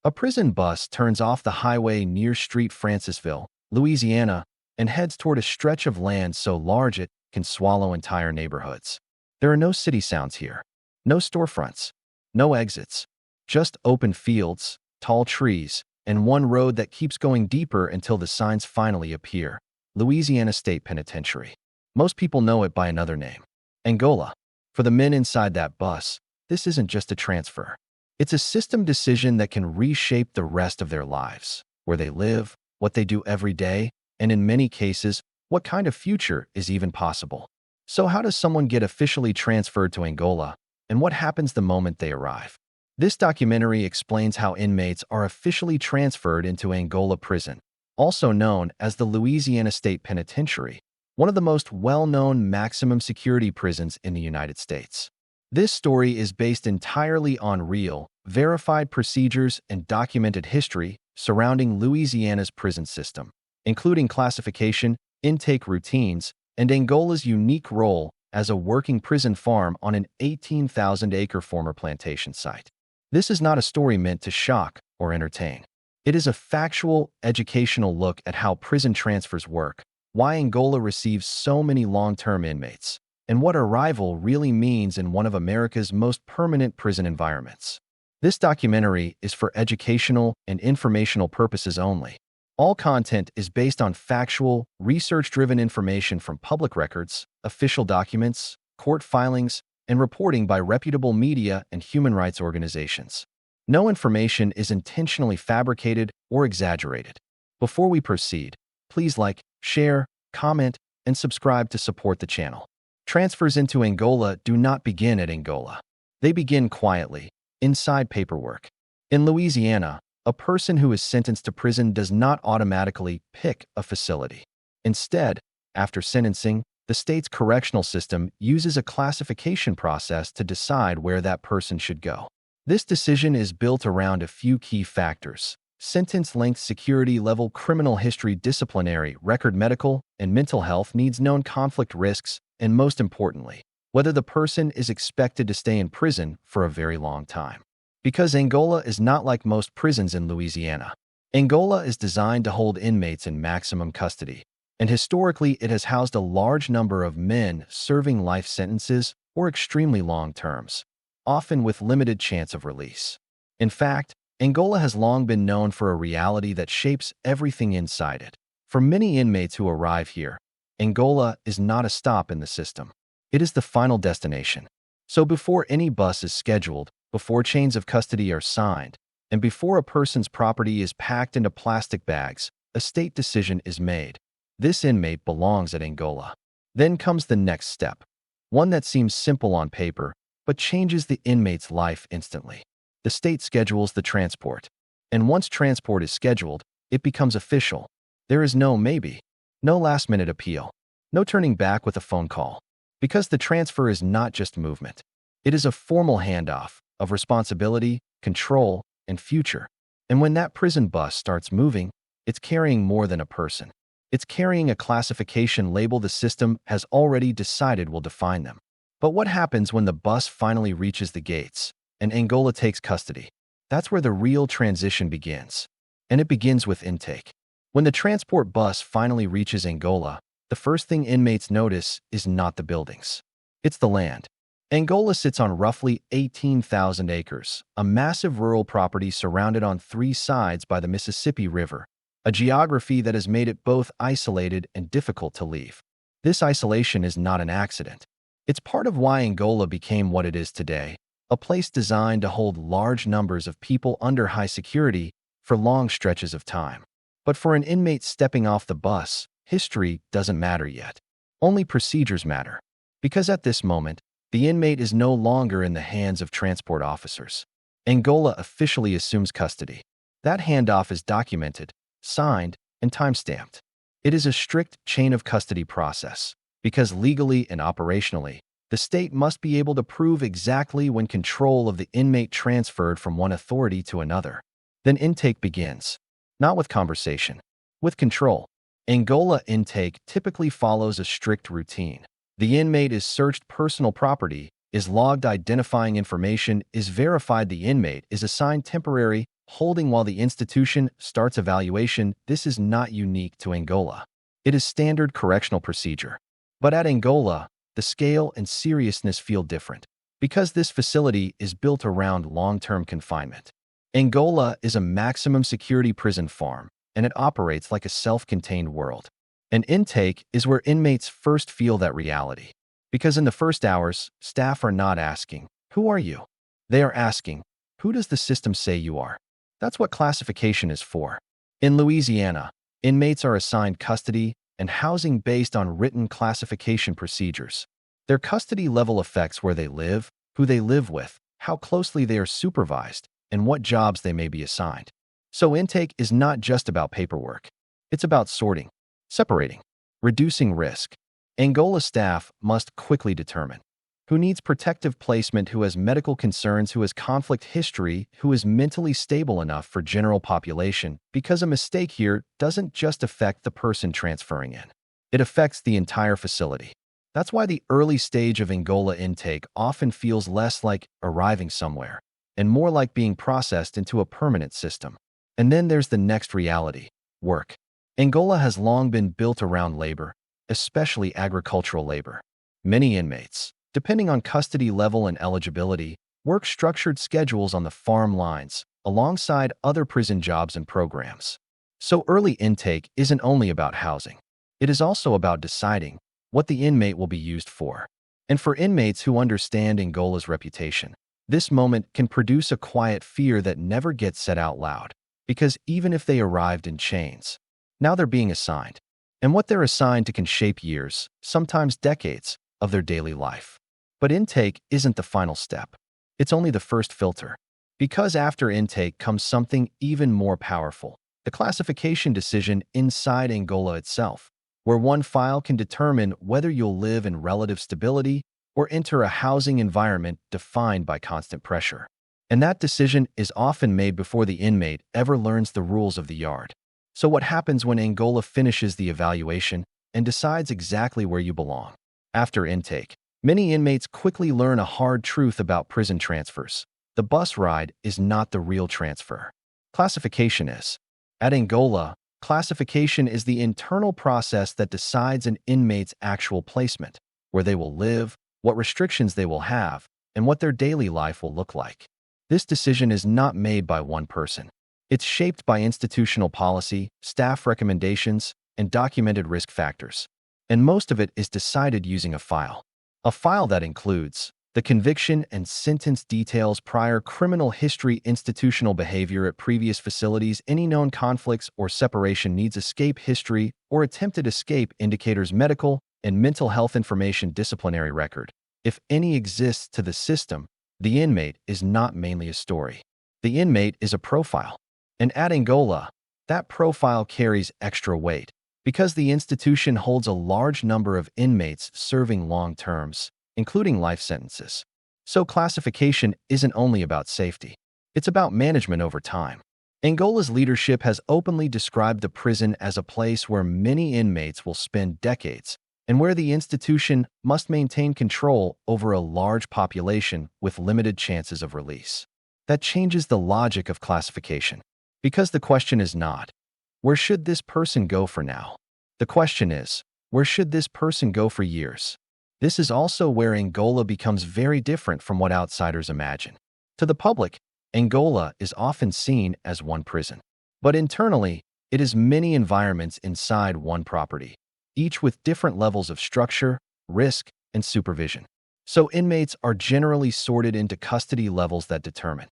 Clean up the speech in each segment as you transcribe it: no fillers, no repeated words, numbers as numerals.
A prison bus turns off the highway near Street Francisville, Louisiana, and heads toward a stretch of land so large it can swallow entire neighborhoods. There are no city sounds here, no storefronts, no exits, just open fields, tall trees, and one road that keeps going deeper until the signs finally appear. Louisiana State Penitentiary. Most people know it by another name, Angola. For the men inside that bus, this isn't just a transfer. It's a system decision that can reshape the rest of their lives, where they live, what they do every day, and in many cases, what kind of future is even possible. So how does someone get officially transferred to Angola, and what happens the moment they arrive? This documentary explains how inmates are officially transferred into Angola prison, also known as the Louisiana State Penitentiary, one of the most well-known maximum security prisons in the United States. This story is based entirely on real, verified procedures and documented history surrounding Louisiana's prison system, including classification, intake routines, and Angola's unique role as a working prison farm on an 18,000-acre former plantation site. This is not a story meant to shock or entertain. It is a factual, educational look at how prison transfers work, why Angola receives so many long-term inmates, and what arrival really means in one of America's most permanent prison environments. This documentary is for educational and informational purposes only. All content is based on factual, research-driven information from public records, official documents, court filings, and reporting by reputable media and human rights organizations. No information is intentionally fabricated or exaggerated. Before we proceed, please like, share, comment, and subscribe to support the channel. Transfers into Angola do not begin at Angola. They begin quietly, inside paperwork. In Louisiana, a person who is sentenced to prison does not automatically pick a facility. Instead, after sentencing, the state's correctional system uses a classification process to decide where that person should go. This decision is built around a few key factors: sentence length, security level, criminal history, disciplinary record, medical and mental health needs, known conflict risks, and most importantly, whether the person is expected to stay in prison for a very long time. Because Angola is not like most prisons in Louisiana. Angola is designed to hold inmates in maximum custody, and historically it has housed a large number of men serving life sentences or extremely long terms, often with limited chance of release. In fact, Angola has long been known for a reality that shapes everything inside it. For many inmates who arrive here, Angola is not a stop in the system. It is the final destination. So before any bus is scheduled, before chains of custody are signed, and before a person's property is packed into plastic bags, a state decision is made. This inmate belongs at Angola. Then comes the next step, one that seems simple on paper, but changes the inmate's life instantly. The state schedules the transport, and once transport is scheduled, it becomes official. There is no maybe, no last-minute appeal, no turning back with a phone call, because the transfer is not just movement. It is a formal handoff of responsibility, control, and future. And when that prison bus starts moving, it's carrying more than a person. It's carrying a classification label the system has already decided will define them. But what happens when the bus finally reaches the gates and Angola takes custody? That's where the real transition begins. And it begins with intake. When the transport bus finally reaches Angola, the first thing inmates notice is not the buildings. It's the land. Angola sits on roughly 18,000 acres, a massive rural property surrounded on three sides by the Mississippi River, a geography that has made it both isolated and difficult to leave. This isolation is not an accident. It's part of why Angola became what it is today, a place designed to hold large numbers of people under high security for long stretches of time. But for an inmate stepping off the bus, history doesn't matter yet. Only procedures matter. Because at this moment, the inmate is no longer in the hands of transport officers. Angola officially assumes custody. That handoff is documented, signed, and time-stamped. It is a strict chain of custody process, because legally and operationally, the state must be able to prove exactly when control of the inmate transferred from one authority to another. Then intake begins, not with conversation, with control. Angola intake typically follows a strict routine. The inmate is searched, personal property is logged, identifying information is verified, the inmate is assigned temporary holding while the institution starts evaluation. This is not unique to Angola. It is standard correctional procedure. But at Angola, the scale and seriousness feel different because this facility is built around long-term confinement. Angola is a maximum security prison farm, and it operates like a self-contained world. An intake is where inmates first feel that reality. Because in the first hours, staff are not asking, "Who are you?" They are asking, "Who does the system say you are?" That's what classification is for. In Louisiana, inmates are assigned custody and housing based on written classification procedures. Their custody level affects where they live, who they live with, how closely they are supervised, and what jobs they may be assigned. So intake is not just about paperwork. It's about sorting, separating, reducing risk. Angola staff must quickly determine who needs protective placement, who has medical concerns, who has conflict history, who is mentally stable enough for general population, because a mistake here doesn't just affect the person transferring in. It affects the entire facility. That's why the early stage of Angola intake often feels less like arriving somewhere and more like being processed into a permanent system. And then there's the next reality: work. Angola has long been built around labor, especially agricultural labor. Many inmates, depending on custody level and eligibility, work structured schedules on the farm lines, alongside other prison jobs and programs. So early intake isn't only about housing. It is also about deciding what the inmate will be used for. And for inmates who understand Angola's reputation, this moment can produce a quiet fear that never gets said out loud. Because even if they arrived in chains, now they're being assigned. And what they're assigned to can shape years, sometimes decades, of their daily life. But intake isn't the final step. It's only the first filter. Because after intake comes something even more powerful: the classification decision inside Angola itself, where one file can determine whether you'll live in relative stability or enter a housing environment defined by constant pressure. And that decision is often made before the inmate ever learns the rules of the yard. So what happens when Angola finishes the evaluation and decides exactly where you belong? After intake, many inmates quickly learn a hard truth about prison transfers. The bus ride is not the real transfer. Classification is. At Angola, classification is the internal process that decides an inmate's actual placement, where they will live, what restrictions they will have, and what their daily life will look like. This decision is not made by one person. It's shaped by institutional policy, staff recommendations, and documented risk factors. And most of it is decided using a file. A file that includes the conviction and sentence details, prior criminal history, institutional behavior at previous facilities, any known conflicts or separation needs, escape history or attempted escape indicators, medical and mental health information, disciplinary record, if any exists, to the system. The inmate is not mainly a story. The inmate is a profile. And at Angola, that profile carries extra weight because the institution holds a large number of inmates serving long terms, including life sentences. So classification isn't only about safety. It's about management over time. Angola's leadership has openly described the prison as a place where many inmates will spend decades, and where the institution must maintain control over a large population with limited chances of release. That changes the logic of classification. Because the question is not, where should this person go for now? The question is, where should this person go for years? This is also where Angola becomes very different from what outsiders imagine. To the public, Angola is often seen as one prison. But internally, it is many environments inside one property, each with different levels of structure, risk, and supervision. So inmates are generally sorted into custody levels that determine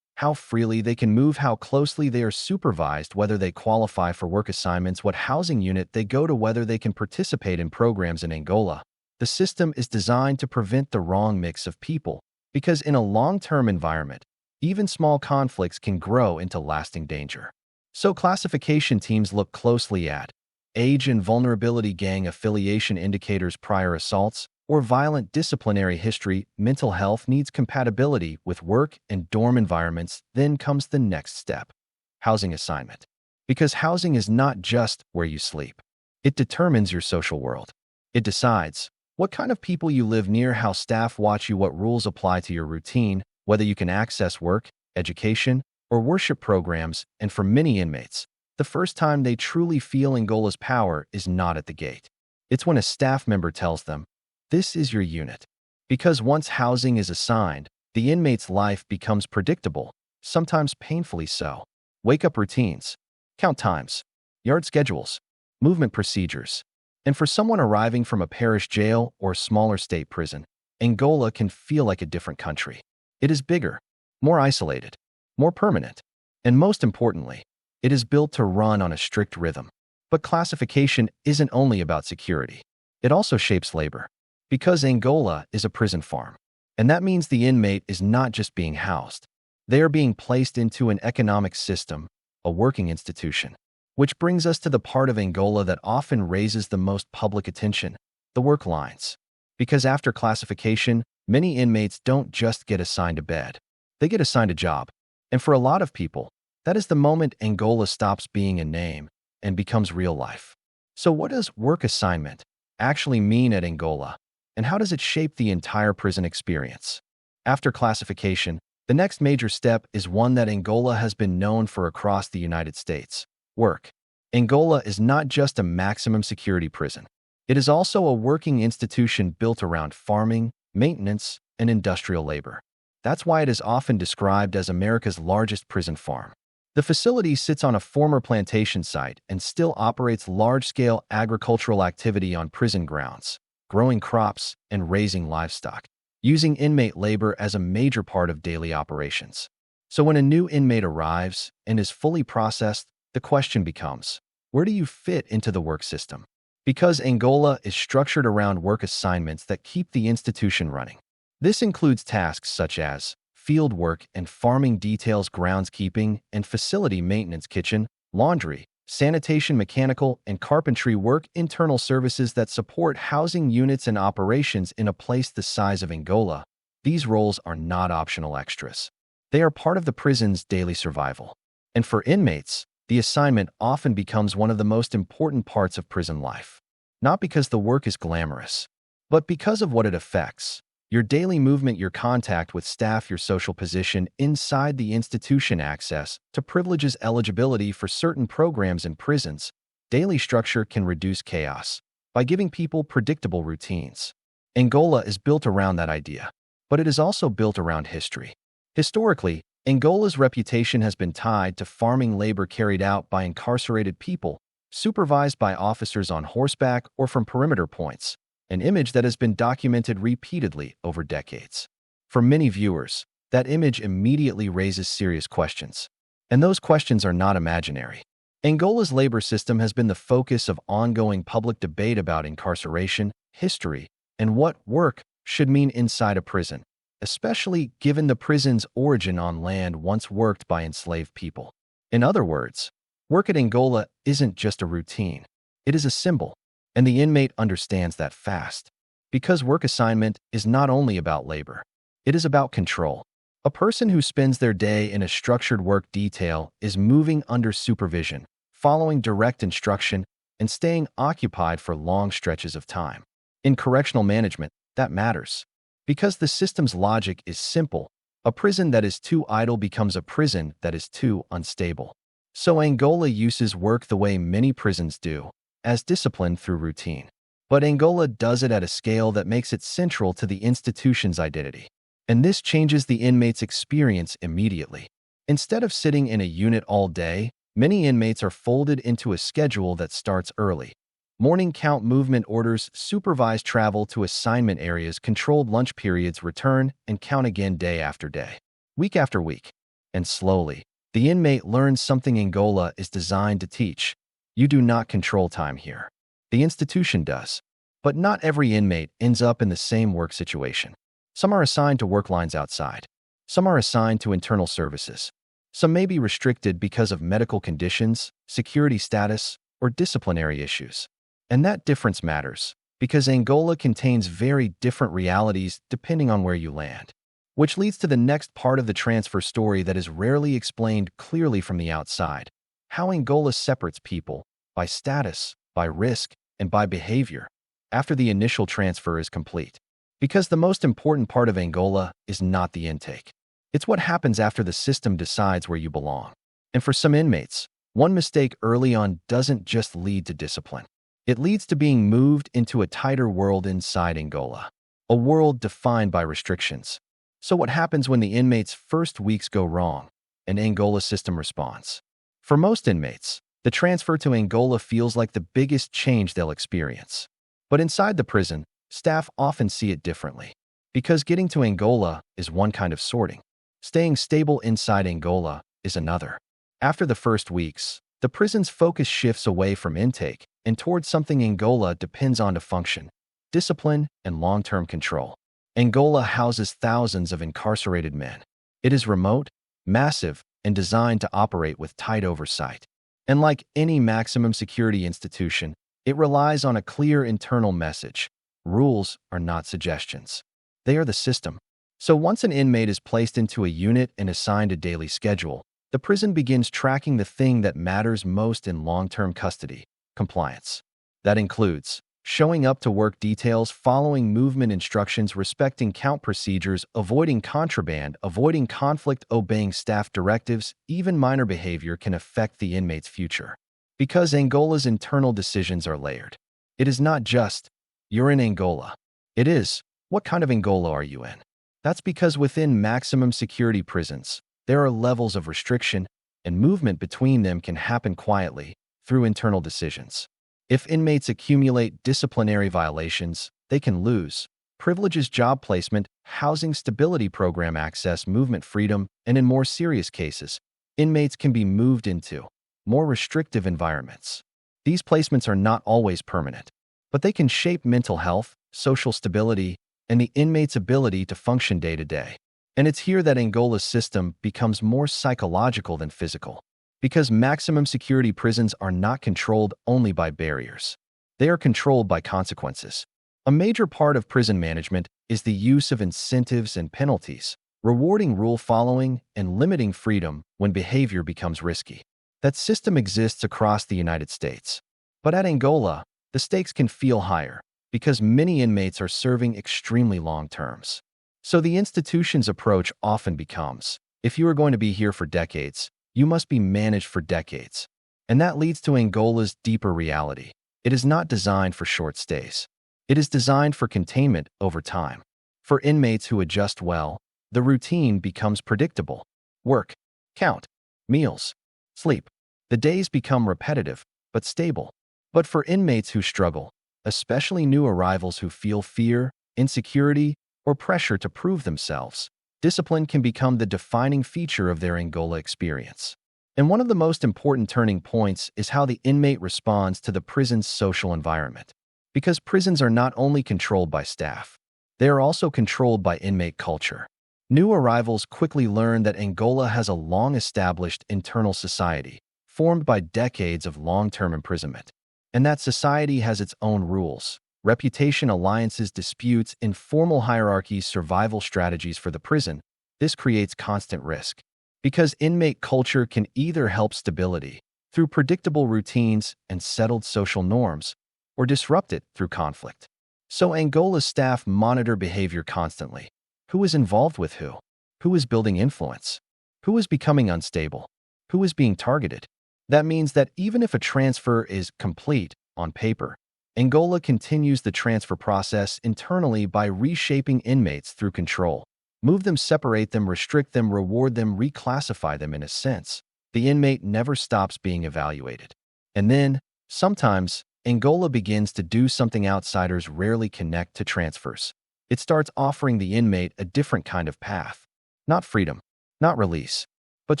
how freely they can move, how closely they are supervised, whether they qualify for work assignments, what housing unit they go to, whether they can participate in programs. In Angola, the system is designed to prevent the wrong mix of people, because in a long-term environment, even small conflicts can grow into lasting danger. So classification teams look closely at age and vulnerability, gang affiliation indicators, prior assaults, or violent disciplinary history, mental health needs, compatibility with work and dorm environments. Then comes the next step: housing assignment. Because housing is not just where you sleep. It determines your social world. It decides what kind of people you live near, how staff watch you, what rules apply to your routine, whether you can access work, education, or worship programs, and for many inmates, the first time they truly feel Angola's power is not at the gate. It's when a staff member tells them, "This is your unit." Because once housing is assigned, the inmate's life becomes predictable, sometimes painfully so. Wake-up routines, count times, yard schedules, movement procedures. And for someone arriving from a parish jail or smaller state prison, Angola can feel like a different country. It is bigger, more isolated, more permanent, and most importantly, it is built to run on a strict rhythm. But classification isn't only about security. It also shapes labor. Because Angola is a prison farm, and that means the inmate is not just being housed. They are being placed into an economic system, a working institution. Which brings us to the part of Angola that often raises the most public attention, the work lines. Because after classification, many inmates don't just get assigned a bed. They get assigned a job. And for a lot of people, that is the moment Angola stops being a name and becomes real life. So what does work assignment actually mean at Angola? And how does it shape the entire prison experience? After classification, the next major step is one that Angola has been known for across the United States. Work. Angola is not just a maximum security prison. It is also a working institution built around farming, maintenance, and industrial labor. That's why it is often described as America's largest prison farm. The facility sits on a former plantation site and still operates large-scale agricultural activity on prison grounds, growing crops and raising livestock, using inmate labor as a major part of daily operations. So when a new inmate arrives and is fully processed, the question becomes, where do you fit into the work system? Because Angola is structured around work assignments that keep the institution running. This includes tasks such as field work and farming details, groundskeeping and facility maintenance, kitchen, laundry, sanitation, mechanical and carpentry work, internal services that support housing units and operations in a place the size of Angola. These roles are not optional extras. They are part of the prison's daily survival. And for inmates, the assignment often becomes one of the most important parts of prison life. Not because the work is glamorous, but because of what it affects. Your daily movement, your contact with staff, your social position inside the institution, access to privileges, eligibility for certain programs in prisons. Daily structure can reduce chaos by giving people predictable routines. Angola is built around that idea, but it is also built around history. Historically, Angola's reputation has been tied to farming labor carried out by incarcerated people, supervised by officers on horseback or from perimeter points, an image that has been documented repeatedly over decades. For many viewers, that image immediately raises serious questions. And those questions are not imaginary. Angola's labor system has been the focus of ongoing public debate about incarceration, history, and what work should mean inside a prison, especially given the prison's origin on land once worked by enslaved people. In other words, work at Angola isn't just a routine. It is a symbol. And the inmate understands that fast. Because work assignment is not only about labor. It is about control. A person who spends their day in a structured work detail is moving under supervision, following direct instruction, and staying occupied for long stretches of time. In correctional management, that matters. Because the system's logic is simple, a prison that is too idle becomes a prison that is too unstable. So Angola uses work the way many prisons do, as discipline through routine. But Angola does it at a scale that makes it central to the institution's identity. And this changes the inmate's experience immediately. Instead of sitting in a unit all day, many inmates are folded into a schedule that starts early. Morning count, movement orders, supervised travel to assignment areas, controlled lunch periods, return, and count again day after day, week after week. And slowly, the inmate learns something Angola is designed to teach. You do not control time here. The institution does. But not every inmate ends up in the same work situation. Some are assigned to work lines outside. Some are assigned to internal services. Some may be restricted because of medical conditions, security status, or disciplinary issues. And that difference matters, because Angola contains very different realities depending on where you land. Which leads to the next part of the transfer story that is rarely explained clearly from the outside. How Angola separates people by status, by risk, and by behavior after the initial transfer is complete. Because the most important part of Angola is not the intake. It's what happens after the system decides where you belong. And for some inmates, one mistake early on doesn't just lead to discipline. It leads to being moved into a tighter world inside Angola, a world defined by restrictions. So what happens when the inmate's first weeks go wrong? An Angola system response. For most inmates, the transfer to Angola feels like the biggest change they'll experience. But inside the prison, staff often see it differently. Because getting to Angola is one kind of sorting. Staying stable inside Angola is another. After the first weeks, the prison's focus shifts away from intake and towards something Angola depends on to function: discipline and long-term control. Angola houses thousands of incarcerated men. It is remote, massive, and designed to operate with tight oversight. And like any maximum security institution, it relies on a clear internal message. Rules are not suggestions. They are the system. So once an inmate is placed into a unit and assigned a daily schedule, the prison begins tracking the thing that matters most in long-term custody: compliance. That includes showing up to work details, following movement instructions, respecting count procedures, avoiding contraband, avoiding conflict, obeying staff directives. Even minor behavior can affect the inmate's future. Because Angola's internal decisions are layered. It is not just, "You're in Angola." It is, "What kind of Angola are you in?" That's because within maximum security prisons, there are levels of restriction, and movement between them can happen quietly through internal decisions. If inmates accumulate disciplinary violations, they can lose privileges, job placement, housing, stability program access, movement freedom, and in more serious cases, inmates can be moved into more restrictive environments. These placements are not always permanent, but they can shape mental health, social stability, and the inmate's ability to function day to day. And it's here that Angola's system becomes more psychological than physical. Because maximum security prisons are not controlled only by barriers. They are controlled by consequences. A major part of prison management is the use of incentives and penalties, rewarding rule following and limiting freedom when behavior becomes risky. That system exists across the United States. But at Angola, the stakes can feel higher because many inmates are serving extremely long terms. So the institution's approach often becomes, if you are going to be here for decades, you must be managed for decades. And that leads to Angola's deeper reality. It is not designed for short stays. It is designed for containment over time. For inmates who adjust well, the routine becomes predictable. Work, count, meals, sleep. The days become repetitive, but stable. But for inmates who struggle, especially new arrivals who feel fear, insecurity, or pressure to prove themselves, discipline can become the defining feature of their Angola experience. And one of the most important turning points is how the inmate responds to the prison's social environment. Because prisons are not only controlled by staff, they are also controlled by inmate culture. New arrivals quickly learn that Angola has a long-established internal society, formed by decades of long-term imprisonment. And that society has its own rules: reputation, alliances, disputes, informal hierarchies, survival strategies for the prison. This creates constant risk. Because inmate culture can either help stability through predictable routines and settled social norms, or disrupt it through conflict. So Angola's staff monitor behavior constantly. Who is involved with who? Who is building influence? Who is becoming unstable? Who is being targeted? That means that even if a transfer is complete on paper, Angola continues the transfer process internally by reshaping inmates through control. Move them, separate them, restrict them, reward them, reclassify them. In a sense, the inmate never stops being evaluated. And then, sometimes, Angola begins to do something outsiders rarely connect to transfers. It starts offering the inmate a different kind of path. Not freedom, not release, but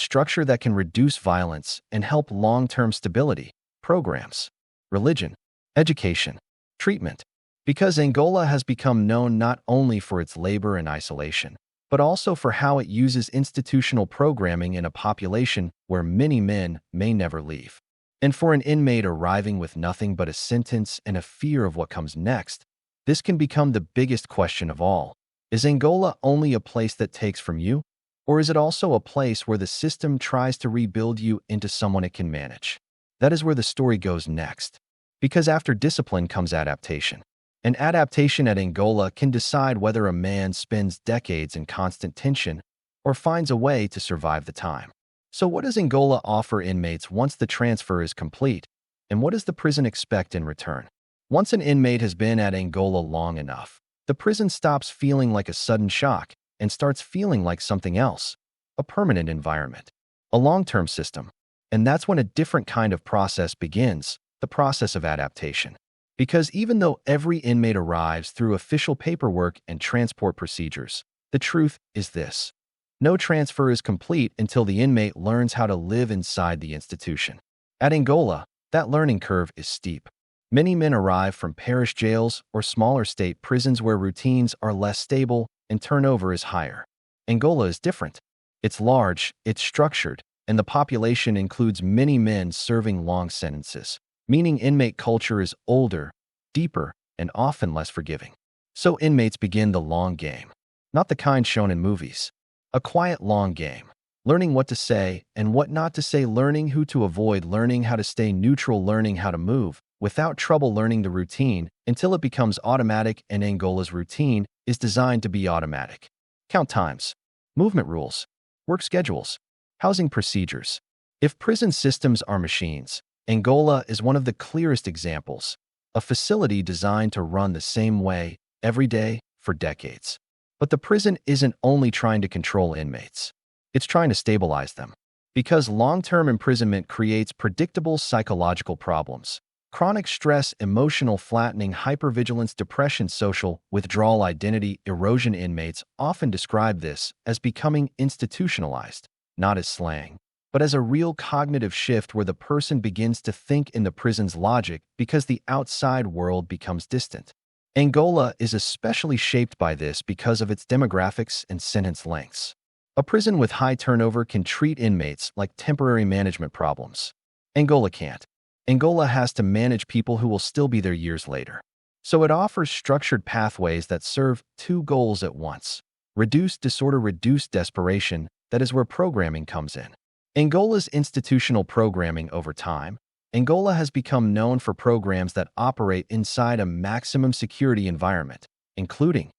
structure that can reduce violence and help long-term stability. Programs, religion, education, treatment. Because Angola has become known not only for its labor and isolation, but also for how it uses institutional programming in a population where many men may never leave. And for an inmate arriving with nothing but a sentence and a fear of what comes next, this can become the biggest question of all. Is Angola only a place that takes from you? Or is it also a place where the system tries to rebuild you into someone it can manage? That is where the story goes next. Because after discipline comes adaptation. And adaptation at Angola can decide whether a man spends decades in constant tension or finds a way to survive the time. So what does Angola offer inmates once the transfer is complete? And what does the prison expect in return? Once an inmate has been at Angola long enough, the prison stops feeling like a sudden shock and starts feeling like something else, a permanent environment, a long-term system. And that's when a different kind of process begins, the process of adaptation. Because even though every inmate arrives through official paperwork and transport procedures, the truth is this: no transfer is complete until the inmate learns how to live inside the institution. At Angola, that learning curve is steep. Many men arrive from parish jails or smaller state prisons where routines are less stable and turnover is higher. Angola is different. It's large, it's structured, and the population includes many men serving long sentences, meaning inmate culture is older, deeper, and often less forgiving. So inmates begin the long game, not the kind shown in movies. A quiet long game, learning what to say and what not to say, learning who to avoid, learning how to stay neutral, learning how to move without trouble, learning the routine until it becomes automatic, and Angola's routine is designed to be automatic. Count times, movement rules, work schedules, housing procedures. If prison systems are machines, Angola is one of the clearest examples, a facility designed to run the same way every day for decades. But the prison isn't only trying to control inmates. It's trying to stabilize them. Because long-term imprisonment creates predictable psychological problems. Chronic stress, emotional flattening, hypervigilance, depression, social withdrawal, identity erosion. Inmates often describe this as becoming institutionalized, not as slang, but as a real cognitive shift where the person begins to think in the prison's logic because the outside world becomes distant. Angola is especially shaped by this because of its demographics and sentence lengths. A prison with high turnover can treat inmates like temporary management problems. Angola can't. Angola has to manage people who will still be there years later. So it offers structured pathways that serve two goals at once: reduce disorder, reduce desperation. That is where programming comes in. Angola's institutional programming. Over time, Angola has become known for programs that operate inside a maximum security environment, including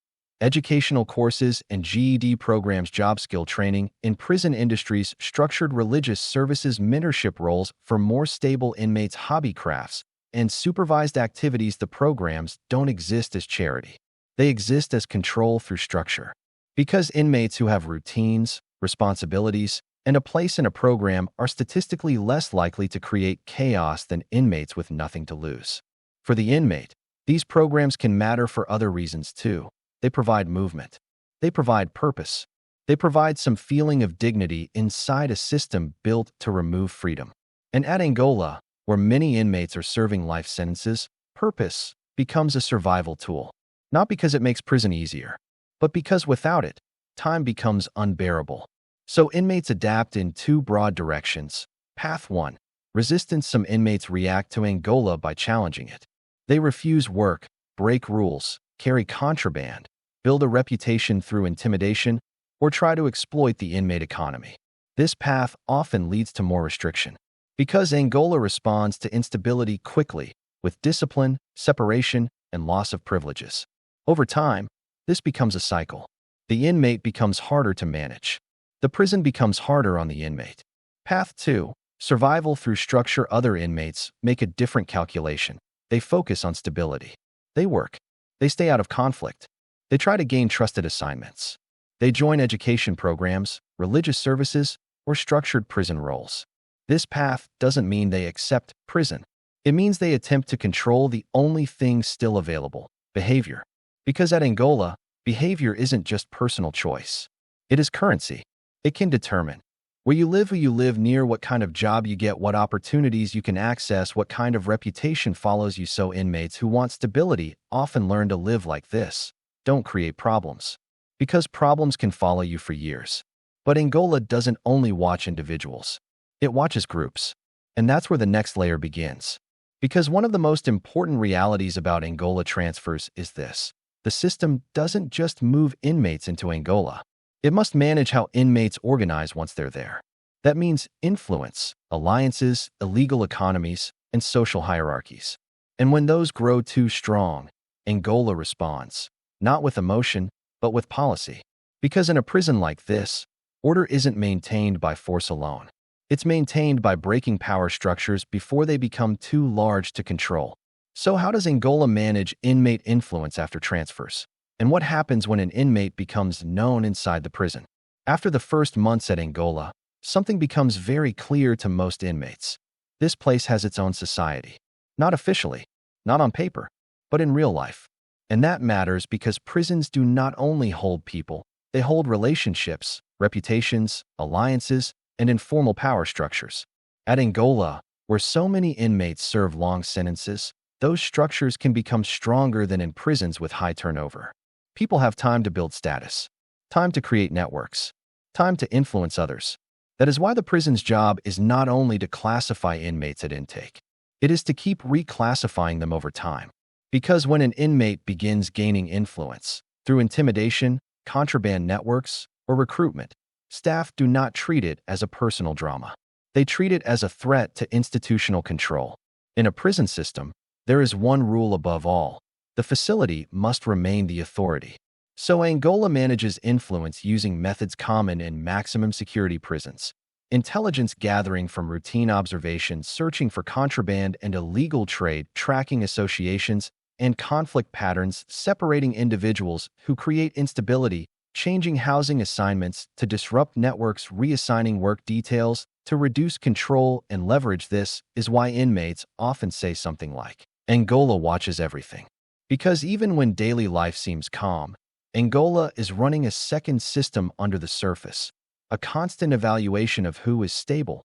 educational courses and GED programs, job skill training in prison industries, structured religious services, mentorship roles for more stable inmates, hobby crafts, and supervised activities. The programs don't exist as charity. They exist as control through structure. Because inmates who have routines, responsibilities, and a place in a program are statistically less likely to create chaos than inmates with nothing to lose. For the inmate, these programs can matter for other reasons too. They provide movement. They provide purpose. They provide some feeling of dignity inside a system built to remove freedom. And at Angola, where many inmates are serving life sentences, purpose becomes a survival tool. Not because it makes prison easier, but because without it, time becomes unbearable. So inmates adapt in two broad directions. Path 1. Resistance. Some inmates react to Angola by challenging it. They refuse work, break rules, carry contraband, build a reputation through intimidation, or try to exploit the inmate economy. This path often leads to more restriction. Because Angola responds to instability quickly, with discipline, separation, and loss of privileges. Over time, this becomes a cycle. The inmate becomes harder to manage. The prison becomes harder on the inmate. Path 2. Survival through structure. Other inmates make a different calculation. They focus on stability. They work. They stay out of conflict. They try to gain trusted assignments. They join education programs, religious services, or structured prison roles. This path doesn't mean they accept prison. It means they attempt to control the only thing still available: behavior. Because at Angola, behavior isn't just personal choice. It is currency. It can determine where you live, who you live near, what kind of job you get, what opportunities you can access, what kind of reputation follows you. So inmates who want stability often learn to live like this. Don't create problems. Because problems can follow you for years. But Angola doesn't only watch individuals. It watches groups. And that's where the next layer begins. Because one of the most important realities about Angola transfers is this: the system doesn't just move inmates into Angola. It must manage how inmates organize once they're there. That means influence, alliances, illegal economies, and social hierarchies. And when those grow too strong, Angola responds, not with emotion, but with policy. Because in a prison like this, Order isn't maintained by force alone. It's maintained by breaking power structures before they become too large to control. So how does Angola manage inmate influence after transfers? And what happens when an inmate becomes known inside the prison? After the first months at Angola, something becomes very clear to most inmates. This place has its own society. Not officially, not on paper, but in real life. And that matters because prisons do not only hold people, they hold relationships, reputations, alliances, and informal power structures. At Angola, where so many inmates serve long sentences, those structures can become stronger than in prisons with high turnover. People have time to build status, time to create networks, time to influence others. That is why the prison's job is not only to classify inmates at intake. It is to keep reclassifying them over time. Because when an inmate begins gaining influence through intimidation, contraband networks, or recruitment, staff do not treat it as a personal drama. They treat it as a threat to institutional control. In a prison system, there is one rule above all. The facility must remain the authority. So Angola manages influence using methods common in maximum security prisons. Intelligence gathering from routine observations, searching for contraband and illegal trade, tracking associations, and conflict patterns, separating individuals who create instability, changing housing assignments to disrupt networks, reassigning work details to reduce control and leverage. This is why inmates often say something like, Angola watches everything. Because even when daily life seems calm, Angola is running a second system under the surface, a constant evaluation of who is stable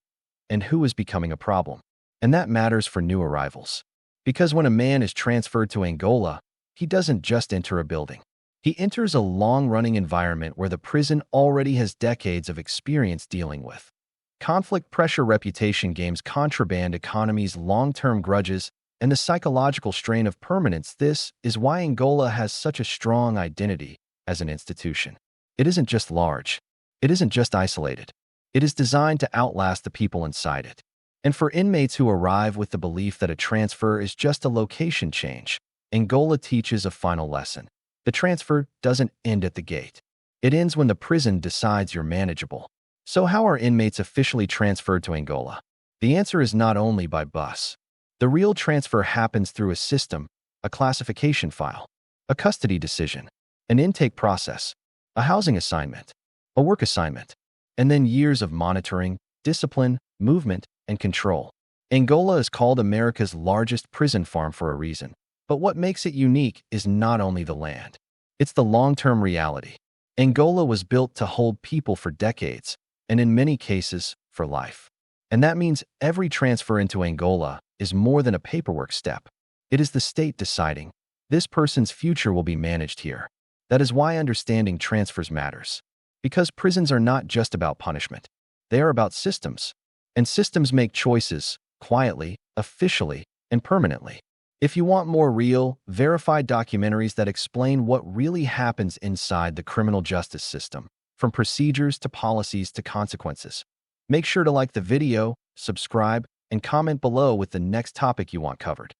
and who is becoming a problem. And that matters for new arrivals. Because when a man is transferred to Angola, he doesn't just enter a building. He enters a long-running environment where the prison already has decades of experience dealing with conflict, pressure, reputation games, contraband economies, long-term grudges, and the psychological strain of permanence. This is why Angola has such a strong identity as an institution. It isn't just large. It isn't just isolated. It is designed to outlast the people inside it. And for inmates who arrive with the belief that a transfer is just a location change, Angola teaches a final lesson. The transfer doesn't end at the gate. It ends when the prison decides you're manageable. So how are inmates officially transferred to Angola? The answer is not only by bus. The real transfer happens through a system, a classification file, a custody decision, an intake process, a housing assignment, a work assignment, and then years of monitoring, discipline, movement, and control. Angola is called America's largest prison farm for a reason. But what makes it unique is not only the land. It's the long-term reality. Angola was built to hold people for decades, and in many cases, for life. And that means every transfer into Angola is more than a paperwork step. It is the state deciding, this person's future will be managed here. That is why understanding transfers matters. Because prisons are not just about punishment. They are about systems. And systems make choices, quietly, officially, and permanently. If you want more real, verified documentaries that explain what really happens inside the criminal justice system, from procedures to policies to consequences, make sure to like the video, subscribe, and comment below with the next topic you want covered.